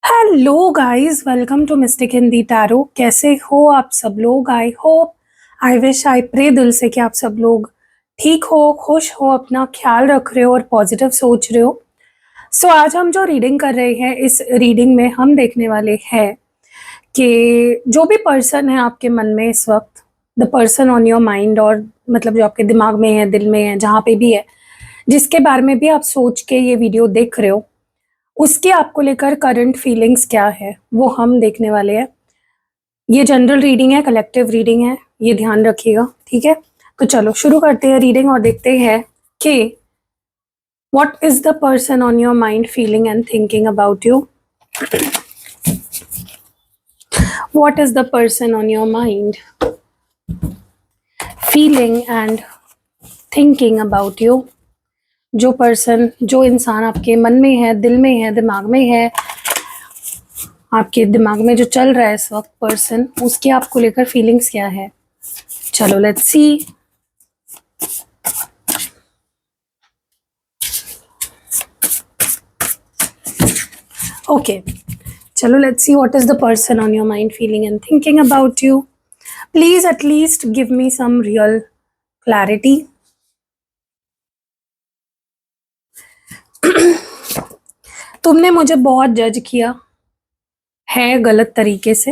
Hello guys, welcome to mystic Hindi tarot. कैसे हो आप सब लोग? I hope, I wish, I pray दिल से कि आप सब लोग ठीक हो, खुश हो, अपना ख्याल रख रहे हो और पॉजिटिव सोच रहे हो। सो आज हम जो रीडिंग कर रहे हैं, इस रीडिंग में हम देखने वाले हैं कि जो भी पर्सन है आपके मन में इस वक्त, the person on your mind, और मतलब जो आपके दिमाग में है, दिल में है, जहाँ पे भी है, जिसके बारे में भी आप सोच के ये वीडियो देख रहे हो, उसके आपको लेकर करंट फीलिंग्स क्या है वो हम देखने वाले हैं। ये जनरल रीडिंग है, कलेक्टिव रीडिंग है, ये ध्यान रखिएगा, ठीक है। तो चलो शुरू करते हैं रीडिंग और देखते हैं कि what is the person on your mind feeling and thinking about you. What is the person on your mind feeling and thinking about you. जो पर्सन, जो इंसान आपके मन में है, दिल में है, दिमाग में है, आपके दिमाग में जो चल रहा है इस वक्त पर्सन, उसकी आपको लेकर फीलिंग्स क्या है। चलो लेट्स सी। ओके, चलो let's see what is the person on your mind feeling and thinking about you. Please at least give me some real clarity. तुमने मुझे बहुत जज किया है गलत तरीके से।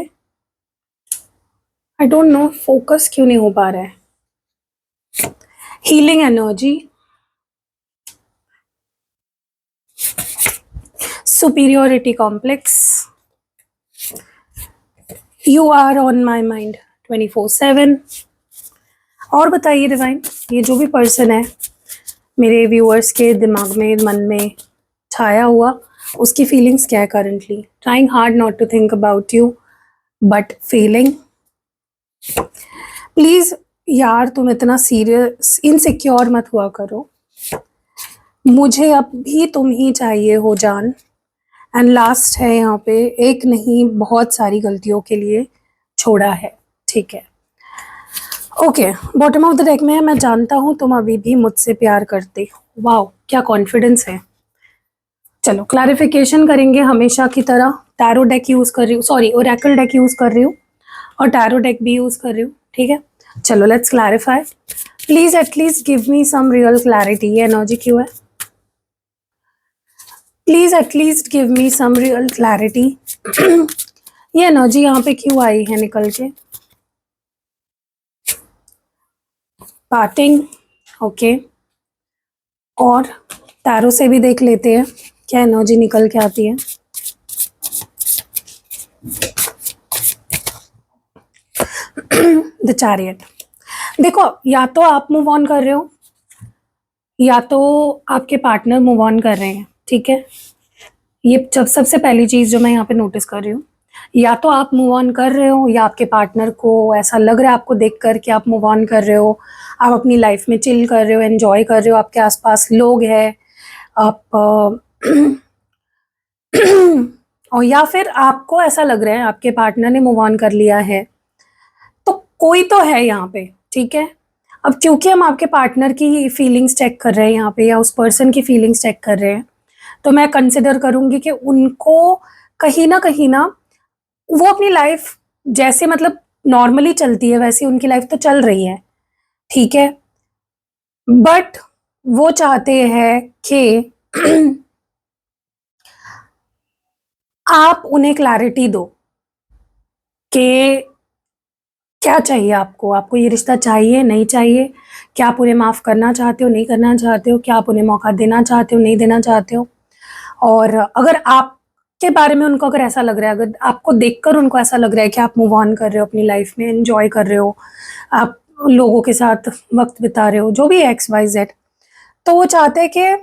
आई डोंट नो, फोकस क्यों नहीं हो पा रहा है। Healing energy, superiority complex, you are on my mind 24/7। और बताइए डिवाइन, ये जो भी पर्सन है मेरे व्यूअर्स के दिमाग में, मन में छाया हुआ, उसकी फीलिंग्स क्या है currently. Trying hard not to think about you but feeling. Please यार, तुम इतना सीरियस इनसिक्योर मत हुआ करो। मुझे अब भी तुम ही चाहिए हो जान। एंड लास्ट है यहाँ पे, एक नहीं बहुत सारी गलतियों के लिए छोड़ा है, ठीक है। Okay, bottom of the deck में है, मैं जानता हूँ तुम अभी भी मुझसे प्यार करते हो। वाओ, क्या कॉन्फिडेंस है। चलो क्लैरिफिकेशन करेंगे हमेशा की तरह। टैरो डेक यूज कर रही हूँ, सॉरी ओरेकल डेक यूज कर रही हूँ और टैरो डेक भी यूज कर रही हूँ, ठीक है। चलो let's clarify. Please at least give me some real clarity. ये एनर्जी क्यों है? Please at least give me some real clarity. ये एनर्जी यहाँ पे क्यों आई है निकल के? Parting, okay. और टैरो से भी देख लेते हैं क्या एनर्जी निकल के आती है। The chariot. देखो, या तो आप मूव ऑन कर रहे हो या तो आपके पार्टनर मूव ऑन कर रहे हैं, ठीक है। ये जब सबसे पहली चीज जो मैं यहाँ पे नोटिस कर रही हूँ, या तो आप मूव ऑन कर रहे हो या आपके पार्टनर को ऐसा लग रहा है आपको देखकर कि आप मूव ऑन कर रहे हो। आप अपनी लाइफ में चिल कर रहे हो, एंजॉय कर रहे हो, आपके आसपास लोग हैं, आप और या फिर आपको ऐसा लग रहा है आपके पार्टनर ने मूव ऑन कर लिया है। तो कोई तो है यहाँ पे, ठीक है। अब क्योंकि हम आपके पार्टनर की फीलिंग्स चेक कर रहे हैं यहाँ पे, या उस पर्सन की फीलिंग्स चेक कर रहे हैं, तो मैं कंसिडर करूंगी कि उनको कहीं ना वो अपनी लाइफ जैसे मतलब नॉर्मली चलती है वैसे उनकी लाइफ तो चल रही है, ठीक है। बट वो चाहते हैं कि आप उन्हें क्लैरिटी दो कि क्या चाहिए आपको। आपको ये रिश्ता चाहिए, नहीं चाहिए? क्या आप उन्हें माफ़ करना चाहते हो, नहीं करना चाहते हो? क्या आप उन्हें मौका देना चाहते हो, नहीं देना चाहते हो? और अगर आपके बारे में उनको अगर ऐसा लग रहा है, अगर आपको देखकर उनको ऐसा लग रहा है कि आप मूव ऑन कर रहे हो, अपनी लाइफ में एंजॉय कर रहे हो, आप लोगों के साथ वक्त बिता रहे हो, जो भी XYZ, तो वो चाहते हैं कि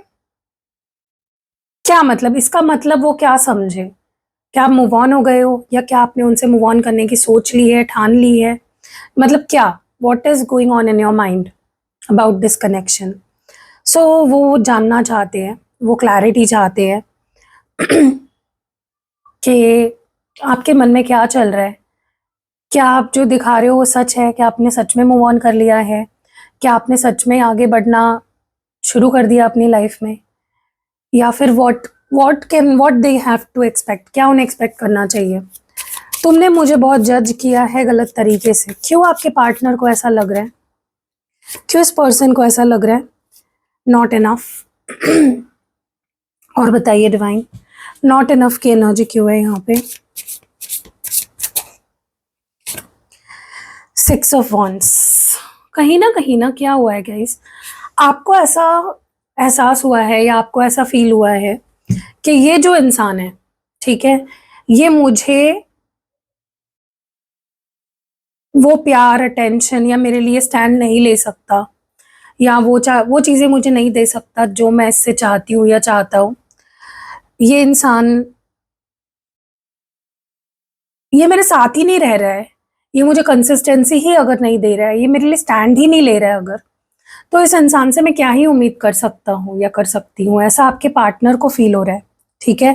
क्या मतलब, इसका मतलब वो क्या समझे। क्या आप मूव ऑन हो गए हो, या क्या आपने उनसे मूव ऑन करने की सोच ली है, ठान ली है? मतलब क्या, what is going on in your mind about this connection. So वो जानना चाहते हैं, वो क्लैरिटी चाहते हैं कि आपके मन में क्या चल रहा है। क्या आप जो दिखा रहे हो वो सच है? क्या आपने सच में मूव ऑन कर लिया है? क्या आपने सच में आगे बढ़ना शुरू कर दिया अपनी लाइफ में? या फिर what they have to expect, क्या उन्हें एक्सपेक्ट करना चाहिए। तुमने मुझे बहुत जज किया है गलत तरीके से, क्यों आपके पार्टनर को ऐसा लग रहा है, क्यों इस पर्सन को ऐसा लग रहा है, नॉट इनफ। और बताइए डिवाइन, नॉट इनफ की एनर्जी क्यों है यहाँ पे। 6 ऑफ वॉन्ड्स, कहीं ना क्या हुआ है गाइस, आपको ऐसा एहसास हुआ है या आपको ऐसा फील हुआ है कि ये जो इंसान है, ठीक है, ये मुझे वो प्यार, अटेंशन या मेरे लिए स्टैंड नहीं ले सकता, या वो चीज़ें मुझे नहीं दे सकता जो मैं इससे चाहती हूँ या चाहता हूँ। ये इंसान, ये मेरे साथ ही नहीं रह रहा है, ये मुझे कंसिस्टेंसी ही अगर नहीं दे रहा है, ये मेरे लिए स्टैंड ही नहीं ले रहा है अगर, तो इस इंसान से मैं क्या ही उम्मीद कर सकता हूँ या कर सकती हूँ। ऐसा आपके पार्टनर को फील हो रहा है, ठीक है,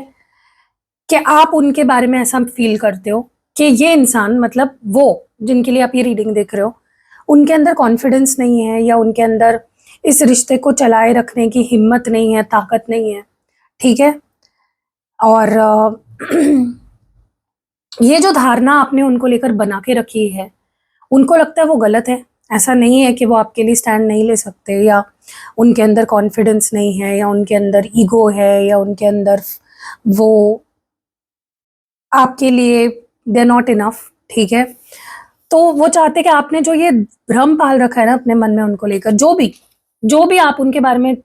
कि आप उनके बारे में ऐसा फील करते हो कि ये इंसान, मतलब वो जिनके लिए आप ये रीडिंग देख रहे हो, उनके अंदर कॉन्फिडेंस नहीं है या उनके अंदर इस रिश्ते को चलाए रखने की हिम्मत नहीं है, ताकत नहीं है, ठीक है। और ये जो धारणा आपने उनको लेकर बना के रखी है, उनको लगता है वो गलत है। ऐसा नहीं है कि वो आपके लिए स्टैंड नहीं ले सकते, या उनके अंदर कॉन्फिडेंस नहीं है, या उनके अंदर ईगो है, या उनके अंदर वो आपके लिए दे नॉट इनफ, ठीक है। तो वो चाहते कि आपने जो ये भ्रम पाल रखा है ना अपने मन में उनको लेकर, जो भी आप उनके बारे में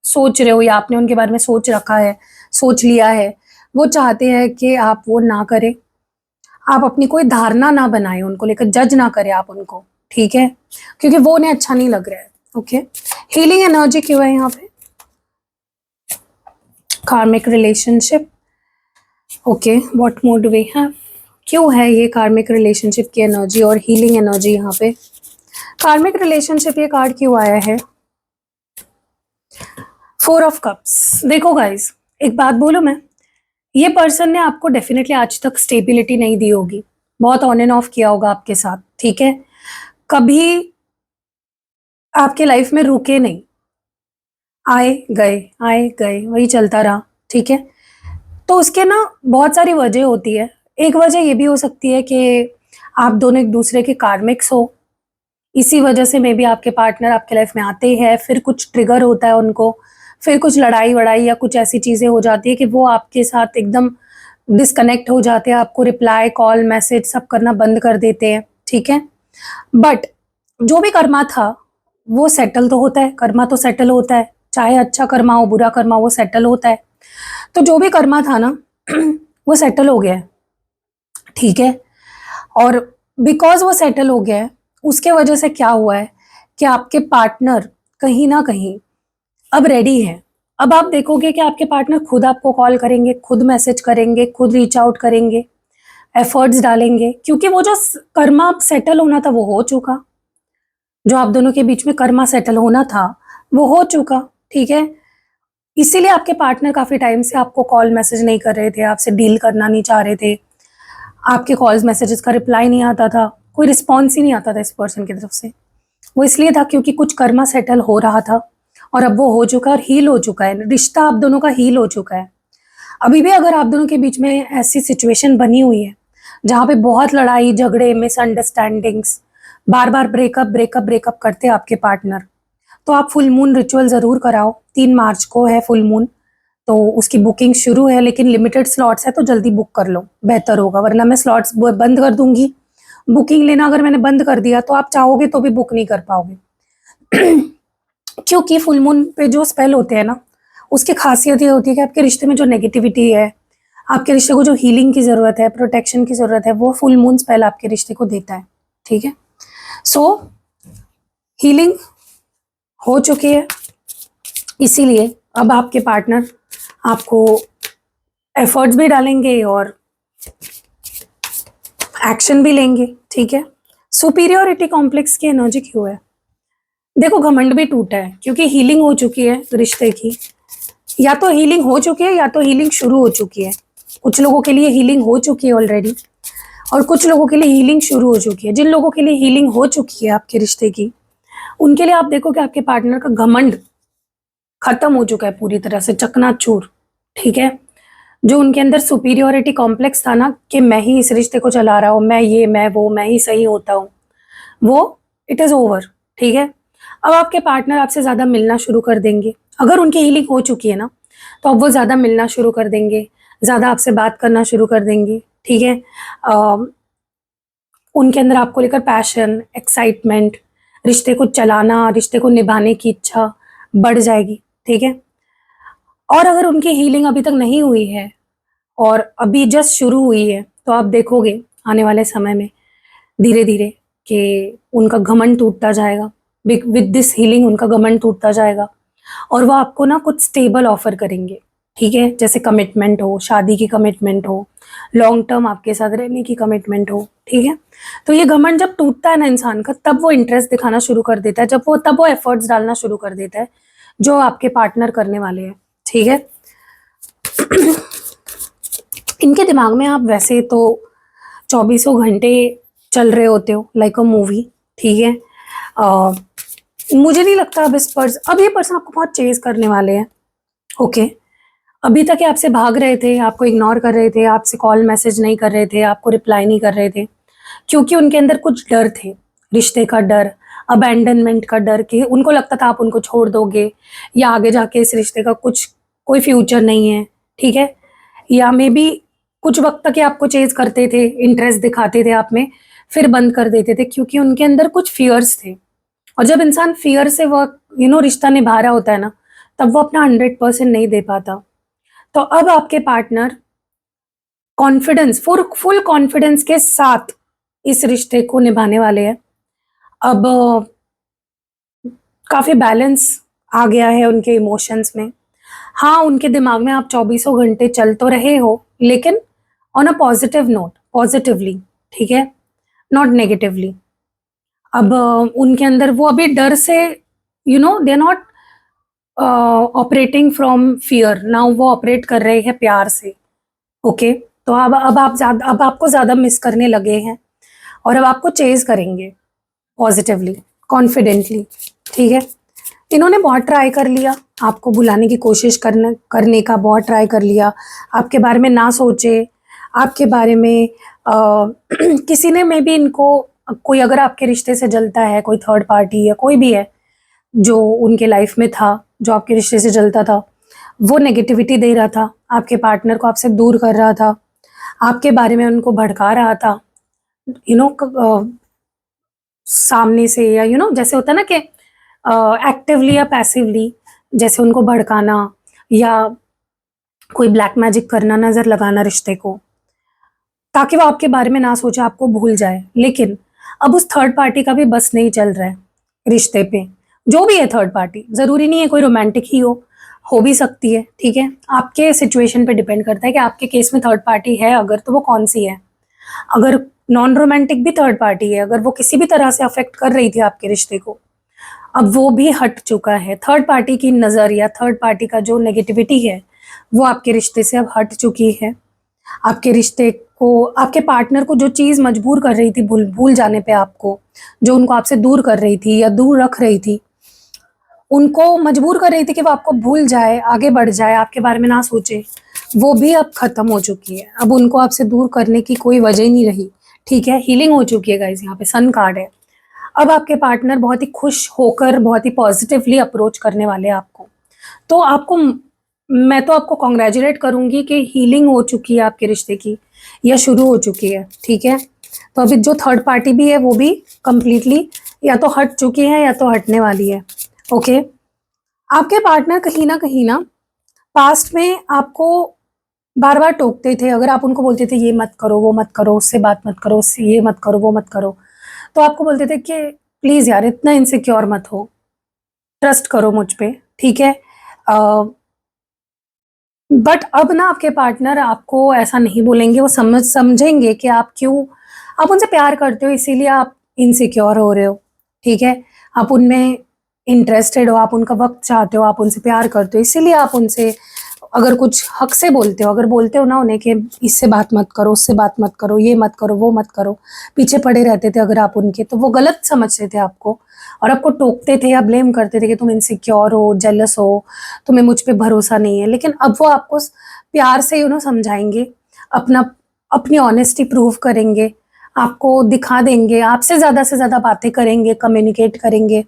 सोच रहे हो या आपने उनके बारे में सोच रखा है, सोच लिया है, वो चाहते हैं कि आप वो ना करें, आप अपनी कोई धारणा ना बनाएं उनको लेकर, जज ना करें आप उनको, ठीक है, क्योंकि वो उन्हें अच्छा नहीं लग रहा है। ओके, हीलिंग एनर्जी क्यों है यहाँ पे, karmic relationship. Okay, what more do we have, क्यों है ये कार्मिक रिलेशनशिप की एनर्जी और हीलिंग एनर्जी यहाँ पे। कार्मिक रिलेशनशिप ये कार्ड क्यों आया है, 4 ऑफ कप्स। देखो गाइस, एक बात बोलूं मैं, ये पर्सन ने आपको डेफिनेटली आज तक स्टेबिलिटी नहीं दी होगी, बहुत ऑन एंड ऑफ किया होगा आपके साथ, ठीक है, कभी आपके लाइफ में रुके नहीं, आए गए वही चलता रहा, ठीक है। तो उसके ना बहुत सारी वजह होती है। एक वजह ये भी हो सकती है कि आप दोनों एक दूसरे के कार्मिक्स हो, इसी वजह से मे बी आपके पार्टनर आपके लाइफ में आते हैं, फिर कुछ ट्रिगर होता है उनको, फिर कुछ लड़ाई वड़ाई या कुछ ऐसी चीज़ें हो जाती है कि वो आपके साथ एकदम डिस्कनेक्ट हो जाते हैं, आपको रिप्लाई कॉल मैसेज सब करना बंद कर देते हैं, ठीक है। बट जो भी कर्मा था वो सेटल तो होता है, कर्मा तो सेटल होता है, चाहे अच्छा कर्मा हो बुरा कर्मा, वो सेटल होता है। तो जो भी कर्मा था ना वो सेटल हो गया है, ठीक है। और बिकॉज वो सेटल हो गया है, उसके वजह से क्या हुआ है कि आपके पार्टनर कहीं ना कहीं अब रेडी है। अब आप देखोगे कि आपके पार्टनर खुद आपको कॉल करेंगे, खुद मैसेज करेंगे, खुद रीच आउट करेंगे, एफर्ट्स डालेंगे, क्योंकि वो जो कर्मा सेटल होना था वो हो चुका, जो आप दोनों के बीच में कर्मा सेटल होना था वो हो चुका, ठीक है। इसीलिए आपके पार्टनर काफी टाइम से आपको कॉल मैसेज नहीं कर रहे थे, आपसे डील करना नहीं चाह रहे थे, आपके कॉल्स मैसेजेस का रिप्लाई नहीं आता था, कोई रिस्पॉन्स ही नहीं आता था इस पर्सन की तरफ से। वो इसलिए था क्योंकि कुछ कर्मा सेटल हो रहा था, और अब वो हो चुका है और हील हो चुका है, रिश्ता आप दोनों का हील हो चुका है। अभी भी अगर आप दोनों के बीच में ऐसी सिचुएशन बनी हुई है जहाँ पे बहुत लड़ाई झगड़े मिसअंडरस्टैंडिंग्स, बार बार ब्रेकअप ब्रेकअप ब्रेकअप करते हैं आपके पार्टनर, तो आप फुल मून रिचुअल ज़रूर कराओ। 3 मार्च को है फुल मून, तो उसकी बुकिंग शुरू है, लेकिन लिमिटेड स्लॉट्स है, तो जल्दी बुक कर लो, बेहतर होगा, वरना मैं स्लॉट्स बंद कर दूंगी। बुकिंग लेना अगर मैंने बंद कर दिया तो आप चाहोगे तो भी बुक नहीं कर पाओगे क्योंकि फुल मून पे जो स्पेल होते हैं ना, उसकी खासियत ये होती है कि आपके रिश्ते में जो नेगेटिविटी है, आपके रिश्ते को जो हीलिंग की ज़रूरत है, प्रोटेक्शन की ज़रूरत है, वो फुल मून स्पेल आपके रिश्ते को देता है, ठीक है। सो हीलिंग हो चुकी है, इसीलिए अब आपके पार्टनर आपको एफर्ट्स भी डालेंगे और एक्शन भी लेंगे, ठीक है। सुपीरियोरिटी कॉम्प्लेक्स की एनर्जी क्यों है, देखो घमंड भी टूटा है क्योंकि हीलिंग हो चुकी है रिश्ते की, या तो हीलिंग हो चुकी है या तो हीलिंग शुरू हो चुकी है। कुछ लोगों के लिए हीलिंग हो चुकी है ऑलरेडी, और कुछ लोगों के लिए हीलिंग शुरू हो चुकी है। जिन लोगों के लिए हीलिंग हो चुकी है आपके रिश्ते की, उनके लिए आप देखो कि आपके पार्टनर का घमंड खत्म हो चुका है पूरी तरह से, चकनाचूर, ठीक है। जो उनके अंदर सुपीरियोरिटी कॉम्प्लेक्स था ना कि मैं ही इस रिश्ते को चला रहा हूँ, मैं ये मैं वो, मैं ही सही होता हूँ, वो इट इज़ ओवर। ठीक है। अब आपके पार्टनर आपसे ज़्यादा मिलना शुरू कर देंगे। अगर उनकी हीलिंग हो चुकी है ना, तो अब वो ज़्यादा मिलना शुरू कर देंगे, ज़्यादा आपसे बात करना शुरू कर देंगे। ठीक है। उनके अंदर आपको लेकर पैशन, एक्साइटमेंट, रिश्ते को चलाना, रिश्ते को निभाने की इच्छा बढ़ जाएगी। ठीक है। और अगर उनकी हीलिंग अभी तक नहीं हुई है और अभी जस्ट शुरू हुई है, तो आप देखोगे आने वाले समय में धीरे-धीरे कि उनका घमंड टूटता जाएगा। विद दिस हीलिंग उनका घमंड टूटता जाएगा और वो आपको ना कुछ स्टेबल ऑफ़र करेंगे। ठीक है? जैसे कमिटमेंट हो, शादी की कमिटमेंट हो, लॉन्ग टर्म आपके साथ रहने की कमिटमेंट हो। ठीक है? तो ये घमंड जब टूटता है ना इंसान का, तब वो इंटरेस्ट दिखाना शुरू कर देता है, तब वो एफर्ट्स डालना शुरू कर देता है, जो आपके पार्टनर करने वाले हैं। ठीक है? इनके दिमाग में आप वैसे तो चौबीसों घंटे चल रहे होते हो लाइक अ मूवी। ठीक है। मुझे नहीं लगता अब ये पर्सन आपको बहुत चेज करने वाले हैं। ओके। अभी तक ये आपसे भाग रहे थे, आपको इग्नोर कर रहे थे, आपसे कॉल मैसेज नहीं कर रहे थे, आपको रिप्लाई नहीं कर रहे थे, क्योंकि उनके अंदर कुछ डर थे। रिश्ते का डर, अबैंडनमेंट का डर, कि उनको लगता था आप उनको छोड़ दोगे या आगे जाके इस रिश्ते का कोई फ्यूचर नहीं है। ठीक है। या मे बी कुछ वक्त तक ये आपको चेज करते थे, इंटरेस्ट दिखाते थे आप में, फिर बंद कर देते थे, क्योंकि उनके अंदर कुछ फियर्स थे। और जब इंसान फियर से वर्क रिश्ता निभा रहा होता है ना, तब वो अपना 100% नहीं दे पाता। तो अब आपके पार्टनर कॉन्फिडेंस, फुल कॉन्फिडेंस के साथ इस रिश्ते को निभाने वाले हैं। अब काफ़ी बैलेंस आ गया है उनके इमोशंस में। हाँ, उनके दिमाग में आप चौबीसों घंटे चल तो रहे हो, लेकिन on a positive note, positively. ठीक है। Not negatively. अब उनके अंदर वो अभी डर से they are not operating from fear, now वो ऑपरेट कर रहे हैं प्यार से। ओके। तो अब आपको ज़्यादा मिस करने लगे हैं और अब आपको चेज़ करेंगे पॉजिटिवली, कॉन्फिडेंटली। ठीक है। इन्होंने बहुत ट्राई कर लिया, आपको बुलाने की कोशिश करने का बहुत ट्राई कर लिया, आपके बारे में ना सोचे, आपके बारे में किसी ने मे बी इनको, कोई अगर आपके रिश्ते से जलता है, कोई थर्ड पार्टी या कोई भी है जो उनके लाइफ में था, जो आपके रिश्ते से जलता था, वो नेगेटिविटी दे रहा था, आपके पार्टनर को आपसे दूर कर रहा था, आपके बारे में उनको भड़का रहा था, यू नो सामने से, या जैसे होता है ना कि एक्टिवली या पैसिवली, जैसे उनको भड़काना या कोई ब्लैक मैजिक करना, नज़र लगाना रिश्ते को, ताकि वो आपके बारे में ना सोचे, आपको भूल जाए। लेकिन अब उस थर्ड पार्टी का भी बस नहीं चल रहा है रिश्ते पे। जो भी है थर्ड पार्टी, ज़रूरी नहीं है कोई रोमांटिक ही हो भी सकती है। ठीक है। आपके सिचुएशन पे डिपेंड करता है कि आपके केस में थर्ड पार्टी है अगर, तो वो कौन सी है। अगर नॉन रोमांटिक भी थर्ड पार्टी है, अगर वो किसी भी तरह से अफेक्ट कर रही थी आपके रिश्ते को, अब वो भी हट चुका है। थर्ड पार्टी की नज़र या थर्ड पार्टी का जो नेगेटिविटी है, वो आपके रिश्ते से अब हट चुकी है। आपके रिश्ते को, आपके पार्टनर को जो चीज़ मजबूर कर रही थी भूल जाने पे आपको, जो उनको आपसे दूर कर रही थी या दूर रख रही थी, उनको मजबूर कर रही थी कि वो आपको भूल जाए, आगे बढ़ जाए, आपके बारे में ना सोचे, वो भी अब ख़त्म हो चुकी है। अब उनको आपसे दूर करने की कोई वजह ही नहीं रही। ठीक है। हीलिंग हो चुकी है गाइस, यहाँ पे सन कार्ड है। अब आपके पार्टनर बहुत ही खुश होकर, बहुत ही पॉजिटिवली अप्रोच करने वाले हैं आपको। तो मैं तो आपको कॉन्ग्रेचुलेट करूंगी कि हीलिंग हो चुकी है आपके रिश्ते की, या शुरू हो चुकी है। ठीक है। तो अभी जो थर्ड पार्टी भी है, वो भी कंप्लीटली या तो हट चुकी है या तो हटने वाली है। ओके। आपके पार्टनर कहीं ना पास्ट में आपको बार बार टोकते थे। अगर आप उनको बोलते थे ये मत करो, वो मत करो, उससे बात मत करो, उससे ये मत करो, वो मत करो, तो आपको बोलते थे कि प्लीज़ यार इतना इनसिक्योर मत हो, ट्रस्ट करो मुझ पे। ठीक है। बट अब ना आपके पार्टनर आपको ऐसा नहीं बोलेंगे, वो समझेंगे कि आप उनसे प्यार करते हो, इसीलिए आप इनसिक्योर हो रहे हो। ठीक है। आप उनमें इंटरेस्टेड हो, आप उनका वक्त चाहते हो, आप उनसे प्यार करते हो, इसीलिए आप उनसे अगर कुछ हक से बोलते हो, अगर बोलते हो ना उन्हें कि इससे बात मत करो, उससे बात मत करो, ये मत करो, वो मत करो, पीछे पड़े रहते थे अगर आप उनके, तो वो गलत समझते थे आपको और आपको टोकते थे या ब्लेम करते थे कि तुम इनसिक्योर हो, जेलस हो, तुम्हें मुझ पे भरोसा नहीं है। लेकिन अब वो आपको प्यार से समझाएंगे, अपनी ऑनेस्टी प्रूव करेंगे, आपको दिखा देंगे, आपसे से ज़्यादा बातें करेंगे, कम्युनिकेट करेंगे।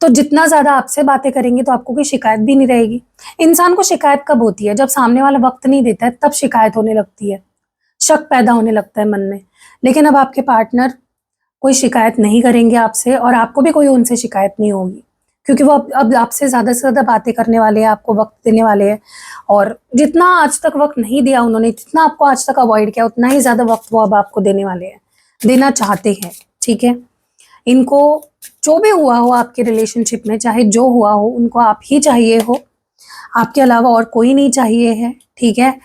तो जितना ज़्यादा आपसे बातें करेंगे तो आपको कोई शिकायत भी नहीं रहेगी। इंसान को शिकायत कब होती है? जब सामने वाला वक्त नहीं देता है, तब शिकायत होने लगती है, शक पैदा होने लगता है मन में। लेकिन अब आपके पार्टनर कोई शिकायत नहीं करेंगे आपसे, और आपको भी कोई उनसे शिकायत नहीं होगी, क्योंकि वो अब आपसे ज़्यादा से ज़्यादा बातें करने वाले हैं, आपको वक्त देने वाले हैं। और जितना आज तक वक्त नहीं दिया उन्होंने, जितना आपको आज तक अवॉइड किया, उतना ही ज़्यादा वक्त वो अब आपको देने वाले हैं, देना चाहते हैं। ठीक है, इनको जो भी हुआ हो आपके रिलेशनशिप में, चाहे जो हुआ हो, उनको आप ही चाहिए हो, आपके अलावा और कोई नहीं चाहिए है। ठीक है,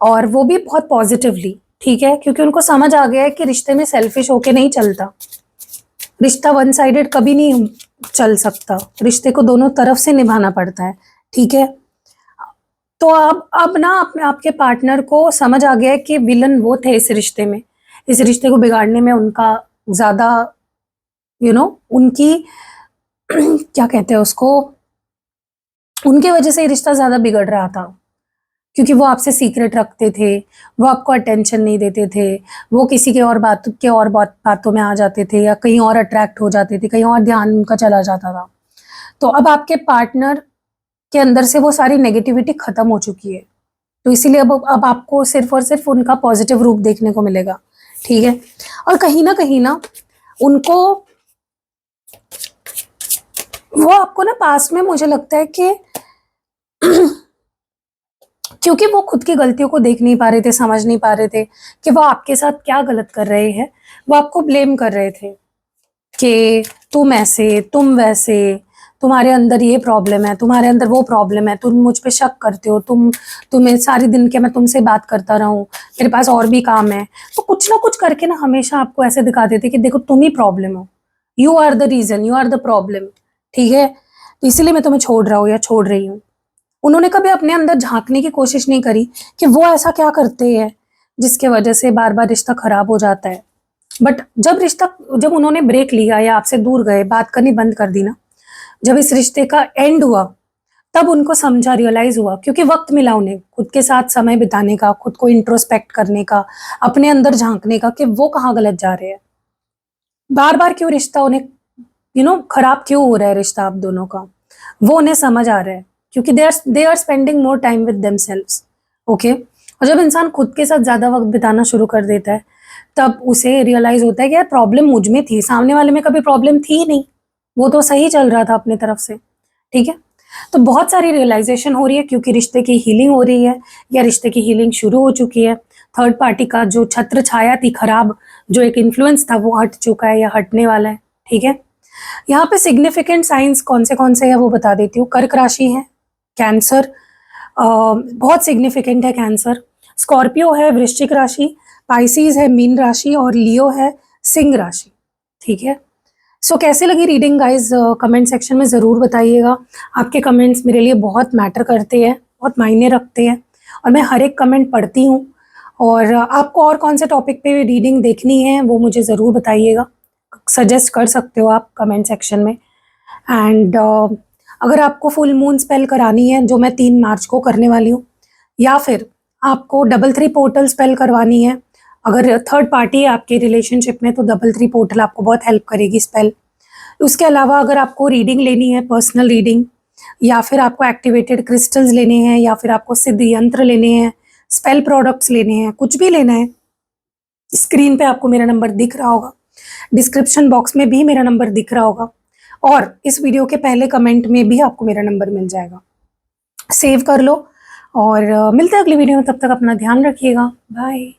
और वो भी बहुत पॉजिटिवली। ठीक है, क्योंकि उनको समझ आ गया है कि रिश्ते में सेल्फिश होके नहीं चलता, रिश्ता वन साइडेड कभी नहीं चल सकता, रिश्ते को दोनों तरफ से निभाना पड़ता है। ठीक है, तो अब ना अपने आपके पार्टनर को समझ आ गया है कि विलन वो थे इस रिश्ते में, इस रिश्ते को बिगाड़ने में उनका ज़्यादा उनकी क्या कहते हैं उसको, उनके वजह से ये रिश्ता ज़्यादा बिगड़ रहा था, क्योंकि वो आपसे सीक्रेट रखते थे, वो आपको अटेंशन नहीं देते थे, वो किसी के और बातों में आ जाते थे, या कहीं और अट्रैक्ट हो जाते थे, कहीं और ध्यान उनका चला जाता था। तो अब आपके पार्टनर के अंदर से वो सारी नेगेटिविटी खत्म हो चुकी है, तो इसीलिए अब आपको सिर्फ और सिर्फ उनका पॉजिटिव रूप देखने को मिलेगा। ठीक है, और कहीं ना उनको, वो आपको ना पास्ट में मुझे लगता है कि क्योंकि वो खुद की गलतियों को देख नहीं पा रहे थे, समझ नहीं पा रहे थे कि वो आपके साथ क्या गलत कर रहे हैं, वो आपको ब्लेम कर रहे थे कि तुम ऐसे, तुम वैसे, तुम्हारे अंदर ये प्रॉब्लम है, तुम्हारे अंदर वो प्रॉब्लम है, तुम मुझ पे शक करते हो, तुम्हें सारे दिन के मैं तुमसे बात करता रहूं, मेरे पास और भी काम है। तो कुछ ना कुछ करके ना हमेशा आपको ऐसे दिखा देते कि देखो तुम ही प्रॉब्लम हो, you are the reason, you are the problem. ठीक है, तो इसीलिए मैं तुम्हें छोड़ रहा हूँ या छोड़ रही हूँ। उन्होंने कभी अपने अंदर झांकने की कोशिश नहीं करी कि वो ऐसा क्या करते हैं जिसके वजह से बार बार रिश्ता खराब हो जाता है। बट जब उन्होंने ब्रेक लिया या आपसे दूर गए, बात करनी बंद कर दी ना, जब इस रिश्ते का एंड हुआ, तब उनको समझा, रियलाइज हुआ, क्योंकि वक्त मिला उन्हें खुद के साथ समय बिताने का, खुद को इंट्रोस्पेक्ट करने का, अपने अंदर झांकने का कि वो कहाँ गलत जा रहे हैं, बार बार क्यों रिश्ता उन्हें खराब क्यों हो रहा है रिश्ता आप दोनों का, वो उन्हें समझ आ रहा है, क्योंकि they are spending more time with themselves. Okay, और जब इंसान खुद के साथ ज़्यादा वक्त बिताना शुरू कर देता है, तब उसे रियलाइज होता है कि यार प्रॉब्लम मुझ में थी, सामने वाले में कभी प्रॉब्लम थी ही नहीं, वो तो सही चल रहा था अपनी तरफ से। ठीक है, तो बहुत सारी रियलाइजेशन हो रही है, क्योंकि रिश्ते की हीलिंग हो रही है, या रिश्ते की हीलिंग शुरू हो चुकी है। थर्ड पार्टी का जो छत्र छाया थी खराब, जो एक इन्फ्लुएंस था, वो हट चुका है या हटने वाला है। ठीक है, यहाँ पे सिग्निफिकेंट साइंस कौन से है वो बता देती हूँ। कर्क राशि है, कैंसर बहुत सिग्निफिकेंट है, कैंसर, स्कॉर्पियो है वृश्चिक राशि, पाइसिस है मीन राशि, और लियो है सिंह राशि। ठीक है, सो कैसे लगी रीडिंग गाइज, कमेंट सेक्शन में ज़रूर बताइएगा। आपके कमेंट्स मेरे लिए बहुत मैटर करते हैं, बहुत मायने रखते हैं, और मैं हर एक कमेंट पढ़ती हूँ। और आपको और कौन से टॉपिक पे रीडिंग देखनी है वो मुझे ज़रूर बताइएगा, सजेस्ट कर सकते हो आप कमेंट सेक्शन में। एंड अगर आपको फुल मून स्पेल करानी है, जो मैं 3 मार्च को करने वाली हूँ, या फिर आपको 33 पोर्टल स्पेल करवानी है, अगर थर्ड पार्टी है आपके रिलेशनशिप में, तो 33 पोर्टल आपको बहुत हेल्प करेगी स्पेल। उसके अलावा अगर आपको रीडिंग लेनी है, पर्सनल रीडिंग, या फिर आपको एक्टिवेटेड क्रिस्टल्स लेने हैं, या फिर आपको सिद्ध यंत्र लेने हैं, स्पेल प्रोडक्ट्स लेने हैं, कुछ भी लेना है, स्क्रीन पे आपको मेरा नंबर दिख रहा होगा, डिस्क्रिप्शन बॉक्स में भी मेरा नंबर दिख रहा होगा, और इस वीडियो के पहले कमेंट में भी आपको मेरा नंबर मिल जाएगा। सेव कर लो, और मिलते हैं अगली वीडियो में, तब तक अपना ध्यान रखिएगा। बाय।